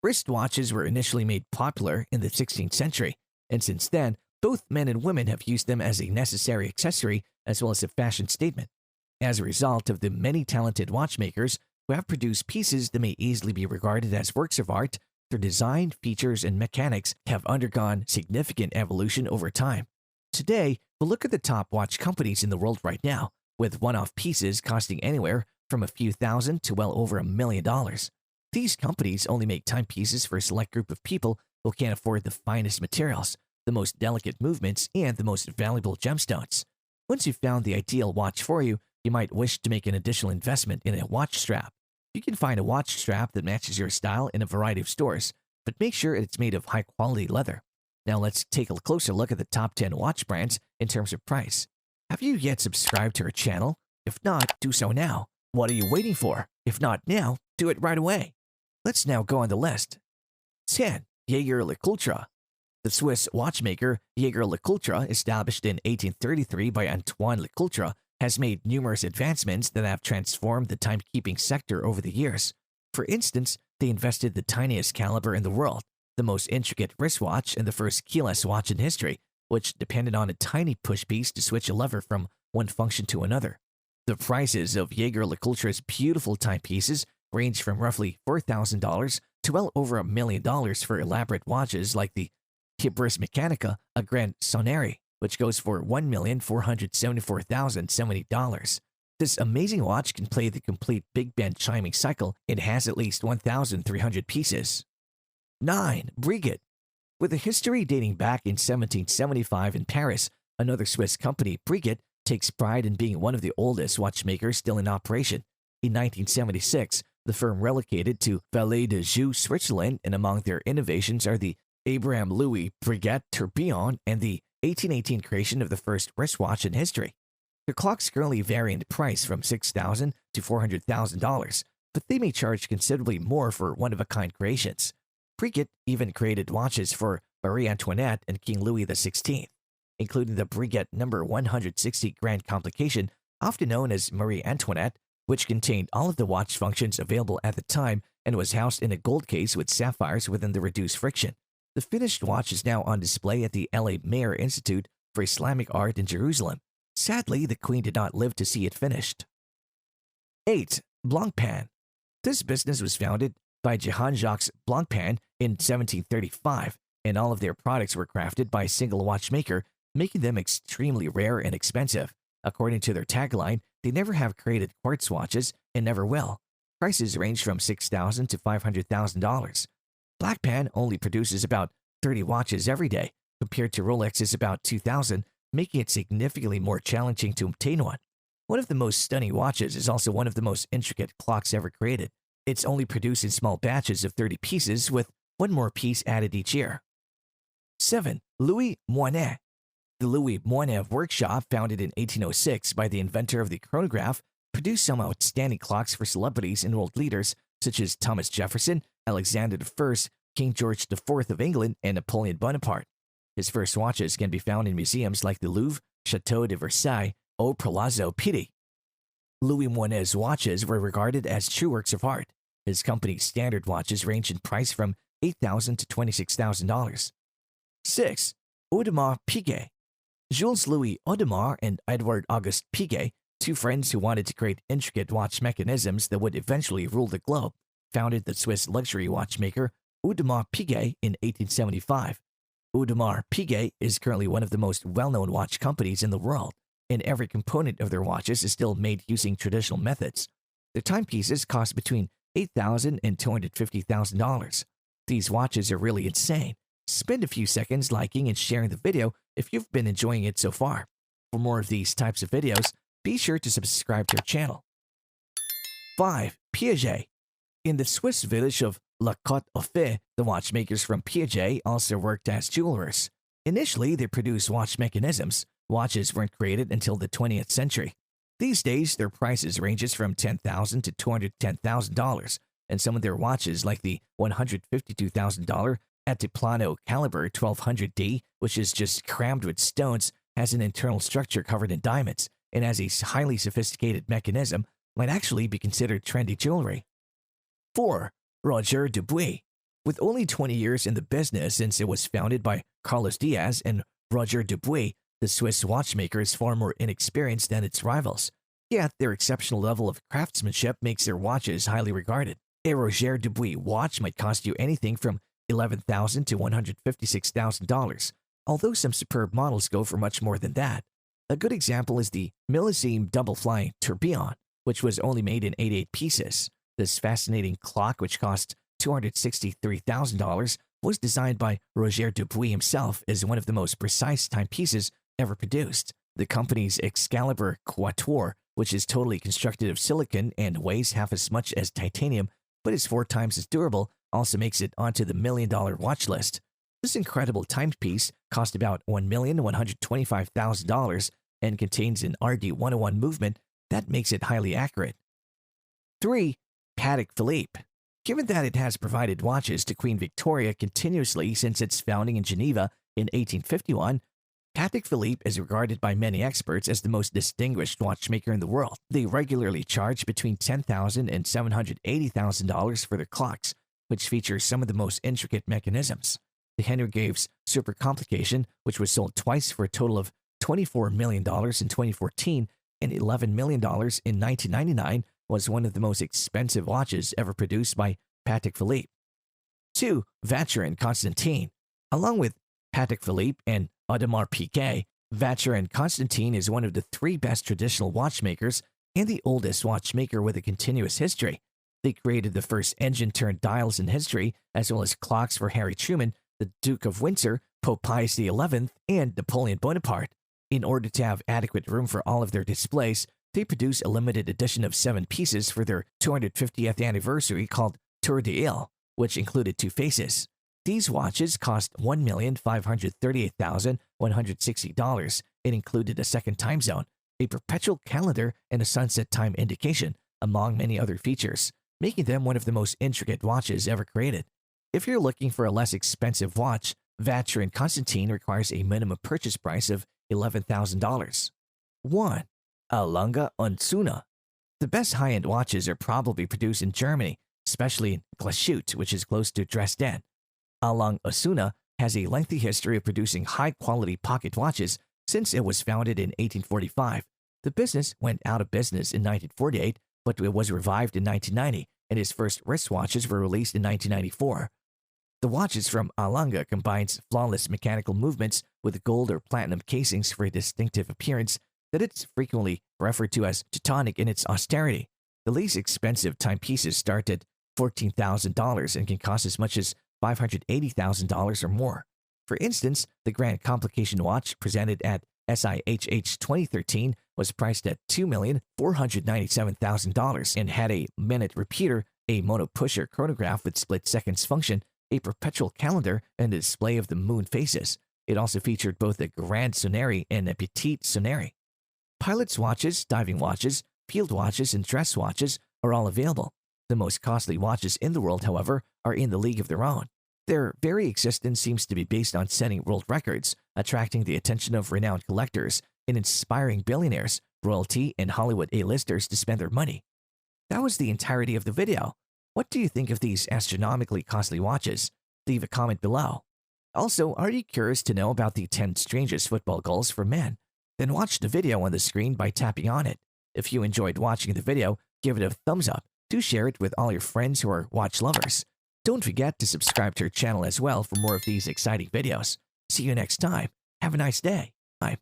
Wristwatches were initially made popular in the 16th century, and since then, both men and women have used them as a necessary accessory as well as a fashion statement. As a result of the many talented watchmakers who have produced pieces that may easily be regarded as works of art, their design, features, and mechanics have undergone significant evolution over time. Today, we'll look at the top watch companies in the world right now, with one-off pieces costing anywhere from a few thousand to well over $1 million. These companies only make timepieces for a select group of people who can't afford the finest materials, the most delicate movements, and the most valuable gemstones. Once you've found the ideal watch for you, you might wish to make an additional investment in a watch strap. You can find a watch strap that matches your style in a variety of stores, but make sure it's made of high-quality leather. Now let's take a closer look at the top 10 watch brands in terms of price. Have you yet subscribed to our channel? If not, do so now. What are you waiting for? If not now, do it right away. Let's now go on the list. 10. Jaeger-LeCoultre. The Swiss watchmaker Jaeger-LeCoultre, established in 1833 by Antoine Lecoultre, has made numerous advancements that have transformed the timekeeping sector over the years. For instance, they invented the tiniest caliber in the world, the most intricate wristwatch, and the first keyless watch in history, which depended on a tiny push piece to switch a lever from one function to another. The prices of Jaeger-LeCoultre's beautiful timepieces range from roughly $4,000 to well over $1 million for elaborate watches like the Hibris Mechanica, a Grand Sonnerie, which goes for $1,474,070. This amazing watch can play the complete Big Band chiming cycle and has at least 1,300 pieces. 9. Breguet. With a history dating back in 1775 in Paris, another Swiss company, Breguet, takes pride in being one of the oldest watchmakers still in operation. In 1976, the firm relocated to Valais de Joux, Switzerland, and among their innovations are the Abraham Louis Breguet Tourbillon and the 1818 creation of the first wristwatch in history. The clocks currently vary in price from $6,000 to $400,000, but they may charge considerably more for one-of-a-kind creations. Breguet even created watches for Marie Antoinette and King Louis XVI, including the Breguet No. 160 Grand Complication, often known as Marie Antoinette, which contained all of the watch functions available at the time and was housed in a gold case with sapphires within the reduced friction. The finished watch is now on display at the LA Mayer Institute for Islamic Art in Jerusalem. Sadly, the Queen did not live to see it finished. 8. Blancpain. This business was founded by Jean-Jacques Blancpain in 1735, and all of their products were crafted by a single watchmaker, making them extremely rare and expensive. According to their tagline, they never have created quartz watches and never will. Prices range from $6,000 to $500,000. Blancpain only produces about 30 watches every day, compared to Rolex's about 2,000, making it significantly more challenging to obtain one. One of the most stunning watches is also one of the most intricate clocks ever created. It's only produced in small batches of 30 pieces, with one more piece added each year. 7. Louis Moinet. The Louis Moinet workshop, founded in 1806 by the inventor of the chronograph, produced some outstanding clocks for celebrities and world leaders such as Thomas Jefferson, Alexander I, King George IV of England, and Napoleon Bonaparte. His first watches can be found in museums like the Louvre, Chateau de Versailles, or Palazzo Pitti. Louis Moinet's watches were regarded as true works of art. His company's standard watches range in price from $8,000 to $26,000. 6. Audemars Piguet. Jules Louis Audemars and Edouard Auguste Piguet, two friends who wanted to create intricate watch mechanisms that would eventually rule the globe, founded the Swiss luxury watchmaker Audemars Piguet in 1875. Audemars Piguet is currently one of the most well-known watch companies in the world, and every component of their watches is still made using traditional methods. Their timepieces cost between $8,000 and $250,000. These watches are really insane. Spend a few seconds liking and sharing the video if you've been enjoying it so far. For more of these types of videos, be sure to subscribe to our channel. 5. Piaget. In the Swiss village of La Côte-aux-Fées, the watchmakers from Piaget also worked as jewelers. Initially, they produced watch mechanisms. Watches weren't created until the 20th century. These days, their prices ranges from $10,000 to $210,000, and some of their watches, like the $152,000 Altiplano Caliber 1200D, which is just crammed with stones, has an internal structure covered in diamonds, and has a highly sophisticated mechanism, might actually be considered trendy jewelry. 4. Roger Dubuis. With only 20 years in the business since it was founded by Carlos Diaz and Roger Dubuis, the Swiss watchmaker is far more inexperienced than its rivals. Yet their exceptional level of craftsmanship makes their watches highly regarded. A Roger Dubuis watch might cost you anything from $11,000 to $156,000, although some superb models go for much more than that. A good example is the millésime double-flying tourbillon, which was only made in 88 pieces. This fascinating clock, which cost $263,000, was designed by Roger Dubuis himself as one of the most precise timepieces ever produced. The company's Excalibur Quatuor, which is totally constructed of silicon and weighs half as much as titanium but is 4 times as durable, also makes it onto the $1 million watch list. This incredible timepiece cost about $1,125,000 and contains an RD-101 movement that makes it highly accurate. 3. Patek Philippe. Given that it has provided watches to Queen Victoria continuously since its founding in Geneva in 1851, Patek Philippe is regarded by many experts as the most distinguished watchmaker in the world. They regularly charge between $10,000 and $780,000 for their clocks, which features some of the most intricate mechanisms. The Henry Graves Super Complication, which was sold twice for a total of $24 million in 2014 and $11 million in 1999, was one of the most expensive watches ever produced by Patek Philippe. 2. Vacheron Constantin. Along with Patek Philippe and Audemars Piguet, Vacheron Constantin is one of the 3 best traditional watchmakers and the oldest watchmaker with a continuous history. They created the first engine-turned dials in history, as well as clocks for Harry Truman, the Duke of Windsor, Pope Pius XI, and Napoleon Bonaparte. In order to have adequate room for all of their displays, they produce a limited edition of 7 pieces for their 250th anniversary called Tour de Ile, which included 2 faces. These watches cost $1,538,160 and included a second time zone, a perpetual calendar, and a sunset time indication, among many other features, making them one of the most intricate watches ever created. If you're looking for a less expensive watch, Vacheron Constantin requires a minimum purchase price of $11,000. 1. A Lange und Söhne. The best high-end watches are probably produced in Germany, especially in Glashütte, which is close to Dresden. A. Lange und Söhne has a lengthy history of producing high-quality pocket watches since it was founded in 1845. The business went out of business in 1948, but it was revived in 1990, and its first wristwatches were released in 1994. The watches from A. Lange combines flawless mechanical movements with gold or platinum casings for a distinctive appearance that it's frequently referred to as Teutonic in its austerity. The least expensive timepieces start at $14,000 and can cost as much as $580,000 or more. For instance, the Grand Complication watch presented at SIHH 2013 was priced at $2,497,000 and had a minute repeater, a mono-pusher chronograph with split seconds function, a perpetual calendar, and a display of the moon phases. It also featured both a Grand Sonnerie and a Petite Sonnerie. Pilots' watches, diving watches, field watches, and dress watches are all available. The most costly watches in the world, however, are in the league of their own. Their very existence seems to be based on setting world records, attracting the attention of renowned collectors, and inspiring billionaires, royalty, and Hollywood A-listers to spend their money. That was the entirety of the video. What do you think of these astronomically costly watches? Leave a comment below. Also, are you curious to know about the 10 strangest football goals for men? Then watch the video on the screen by tapping on it. If you enjoyed watching the video, give it a thumbs up. Do share it with all your friends who are watch lovers. Don't forget to subscribe to our channel as well for more of these exciting videos. See you next time. Have a nice day. Bye.